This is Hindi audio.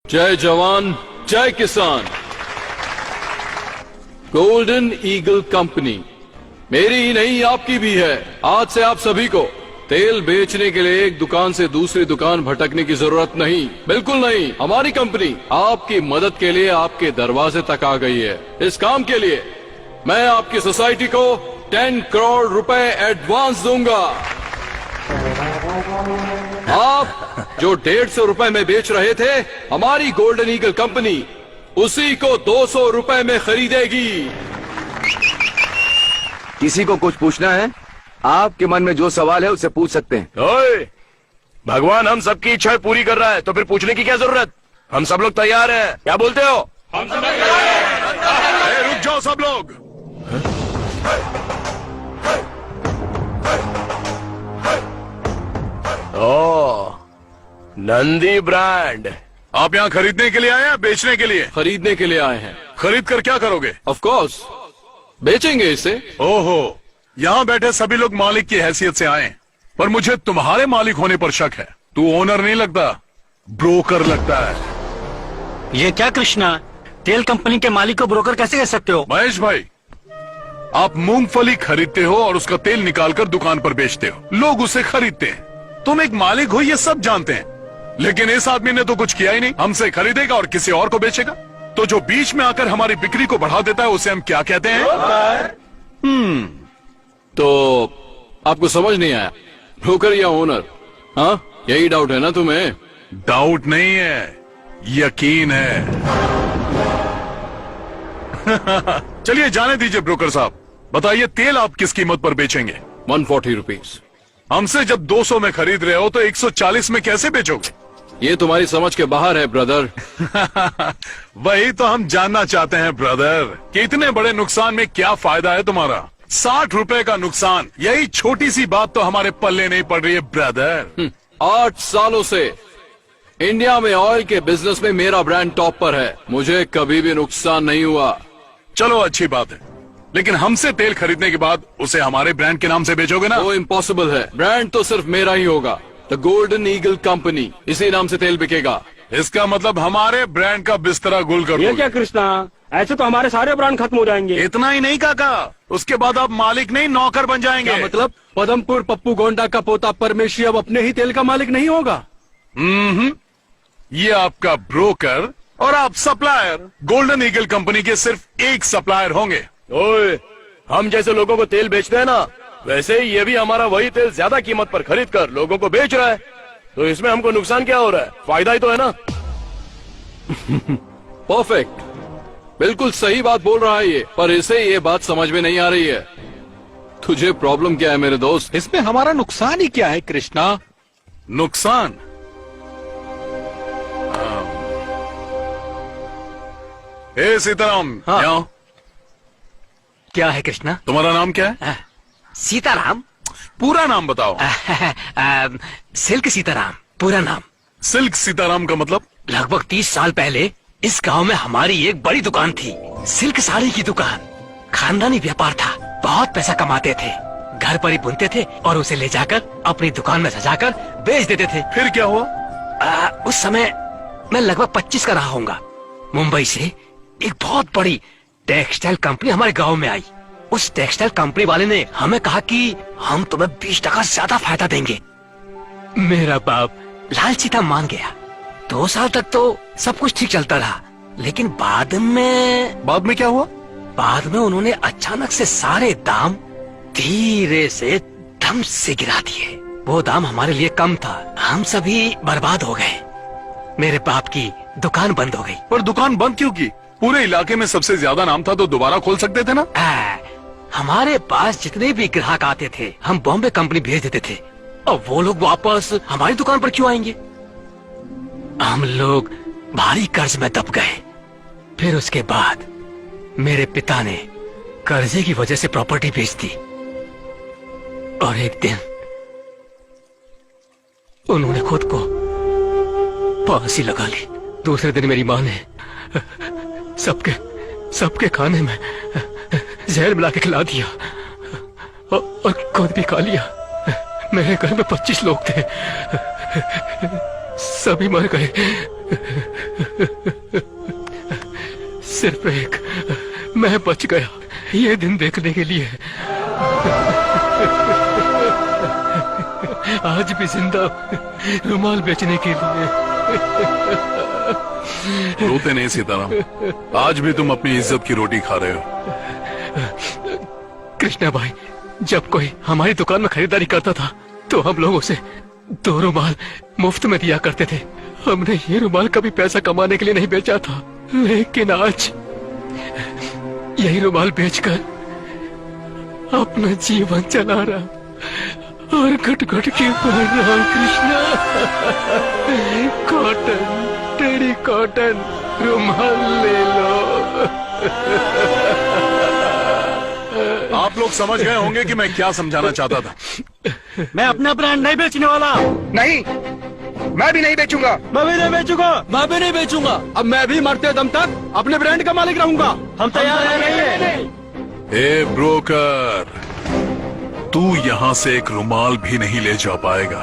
जय जवान जय किसान। गोल्डन ईगल कंपनी मेरी ही नहीं आपकी भी है। आज से आप सभी को तेल बेचने के लिए एक दुकान से दूसरी दुकान भटकने की जरूरत नहीं, बिल्कुल नहीं। हमारी कंपनी आपकी मदद के लिए आपके दरवाजे तक आ गई है। इस काम के लिए मैं आपकी सोसाइटी को 10 करोड़ रुपए एडवांस दूंगा। आप जो 150 रुपए में बेच रहे थे, हमारी गोल्डन ईगल कंपनी उसी को 200 रुपए में खरीदेगी। किसी को कुछ पूछना है? आपके मन में जो सवाल है उससे पूछ सकते हैं। ओए, भगवान हम सबकी इच्छाएं पूरी कर रहा है तो फिर पूछने की क्या जरूरत? हम सब लोग तैयार हैं। क्या बोलते हो? हम सब तैयार हैं। रुक जाओ सब लोग। ओ, नंदी ब्रांड। आप यहाँ खरीदने के लिए आए हैं, बेचने के लिए? खरीदने के लिए आए हैं। खरीद कर क्या करोगे? ऑफ कोर्स बेचेंगे इसे। ओहो, यहाँ बैठे सभी लोग मालिक की हैसियत से आए, पर मुझे तुम्हारे मालिक होने पर शक है। तू ओनर नहीं लगता, ब्रोकर लगता है। ये क्या कृष्णा, तेल कंपनी के मालिक को ब्रोकर कैसे कह सकते हो? महेश भाई, आप मूंगफली खरीदते हो और उसका तेल निकालकर दुकान पर बेचते हो। लोग उसे खरीदते हैं। तुम एक मालिक हो ये सब जानते हैं, लेकिन इस आदमी ने तो कुछ किया ही नहीं। हमसे खरीदेगा और किसी और को बेचेगा। तो जो बीच में आकर हमारी बिक्री को बढ़ा देता है उसे हम क्या कहते हैं? तो आपको समझ नहीं आया, ब्रोकर या ओनर? हाँ, यही डाउट है ना तुम्हें? डाउट नहीं है, यकीन है। चलिए जाने दीजिए ब्रोकर साहब, बताइए तेल आप किस कीमत पर बेचेंगे? 140 रुपीज। हमसे जब 200 में खरीद रहे हो तो 140 में कैसे बेचोगे? ये तुम्हारी समझ के बाहर है ब्रदर। वही तो हम जानना चाहते हैं ब्रदर, कि इतने बड़े नुकसान में क्या फायदा है तुम्हारा? 60 रुपए का नुकसान, यही छोटी सी बात तो हमारे पल्ले नहीं पड़ रही है ब्रदर। 8 सालों से इंडिया में ऑयल के बिजनेस में मेरा ब्रांड टॉप पर है। मुझे कभी भी नुकसान नहीं हुआ। चलो अच्छी बात है, लेकिन हमसे तेल खरीदने के बाद उसे हमारे ब्रांड के नाम से बेचोगे ना? वो इम्पॉसिबल है। ब्रांड तो सिर्फ मेरा ही होगा, द गोल्डन ईगल कंपनी, इसी नाम से तेल बिकेगा। इसका मतलब हमारे ब्रांड का बिस्तरा गुल कर ये दोगे। क्या कृष्णा, ऐसे तो हमारे सारे ब्रांड खत्म हो जाएंगे। इतना ही नहीं काका, उसके बाद आप मालिक नहीं नौकर बन जाएंगे। क्या मतलब? पदमपुर पप्पू गोंडा का पोता परमेशी अब अपने ही तेल का मालिक नहीं होगा? ये आपका ब्रोकर और आप सप्लायर। गोल्डन ईगल कंपनी के सिर्फ एक सप्लायर होंगे। ओए, हम जैसे लोगों को तेल बेचते हैं ना, वैसे ही ये भी हमारा वही तेल ज्यादा कीमत पर खरीद कर लोगों को बेच रहा है। तो इसमें हमको नुकसान क्या हो रहा है? फायदा ही तो है ना। परफेक्ट, बिल्कुल सही बात बोल रहा है ये, पर इसे ये बात समझ में नहीं आ रही है। तुझे प्रॉब्लम क्या है मेरे दोस्त? इसमें हमारा नुकसान ही क्या है कृष्णा? नुकसान? ए सीताराम, हाँ। यहाँ। क्या है कृष्णा? तुम्हारा नाम क्या है? सीताराम। पूरा नाम बताओ। सिल्क सीताराम पूरा नाम। सिल्क सीताराम का मतलब? लगभग 30 साल पहले इस गांव में हमारी एक बड़ी दुकान थी, सिल्क साड़ी की दुकान। खानदानी व्यापार था, बहुत पैसा कमाते थे। घर पर ही बुनते थे और उसे ले जाकर अपनी दुकान में सजाकर बेच देते थे। फिर क्या हुआ? उस समय मैं लगभग 25 का रहा होऊंगा। मुंबई से एक बहुत बड़ी टेक्सटाइल कंपनी हमारे गांव में आई। उस टेक्सटाइल कंपनी वाले ने हमें कहा कि हम तुम्हें 20% ज्यादा फायदा देंगे। मेरा बाप लालची था, मान गया। 2 साल तक तो सब कुछ ठीक चलता रहा, लेकिन बाद में क्या हुआ? बाद में उन्होंने अचानक से सारे दाम धीरे से धम से गिरा दिए। वो दाम हमारे लिए कम था, हम सभी बर्बाद हो गए। मेरे बाप की दुकान बंद हो गई। पर दुकान बंद क्यों की? पूरे इलाके में सबसे ज्यादा नाम था तो दोबारा खोल सकते थे ना? हमारे पास जितने भी ग्राहक आते थे हम बॉम्बे कंपनी भेज देते थे, और वो लोग वापस हमारी दुकान पर क्यों आएंगे? हम लोग भारी कर्ज में दब गए। फिर उसके बाद मेरे पिता ने कर्जे की वजह से प्रॉपर्टी बेच दी, और एक दिन उन्होंने खुद को फांसी लगा ली। दूसरे दिन मेरी माँ ने सबके खाने में जहर मिला के खिला दिया और खुद भी खा लिया। मेरे घर में 25 लोग थे, सभी मर गए। सिर्फ एक मैं बच गया ये दिन देखने के लिए। आज भी जिंदा रुमाल बेचने के लिए। रोते नहीं सीताराम, आज भी तुम अपनी इज्जत की रोटी खा रहे हो। कृष्णा भाई, जब कोई हमारी दुकान में खरीदारी करता था तो हम लोग उसे 2 रुमाल मुफ्त में दिया करते थे। हमने ये रुमाल कभी पैसा कमाने के लिए नहीं बेचा था, लेकिन आज यही रुमाल बेचकर अपना जीवन चला रहा और घुट घुट के मर रहा हूं। कृष्णा, कॉटन, टेरी कॉटन रुमाल ले लो। आप लोग समझ गए होंगे कि मैं क्या समझाना चाहता था। मैं अपना ब्रांड नहीं बेचने वाला। नहीं, मैं भी नहीं बेचूंगा। मैं भी नहीं बेचूंगा। मैं भी नहीं बेचूंगा। अब मैं भी मरते दम तक अपने ब्रांड का मालिक रहूंगा। हम तैयार हैं। ए ब्रोकर, तू यहाँ से एक रुमाल भी नहीं ले जा पाएगा।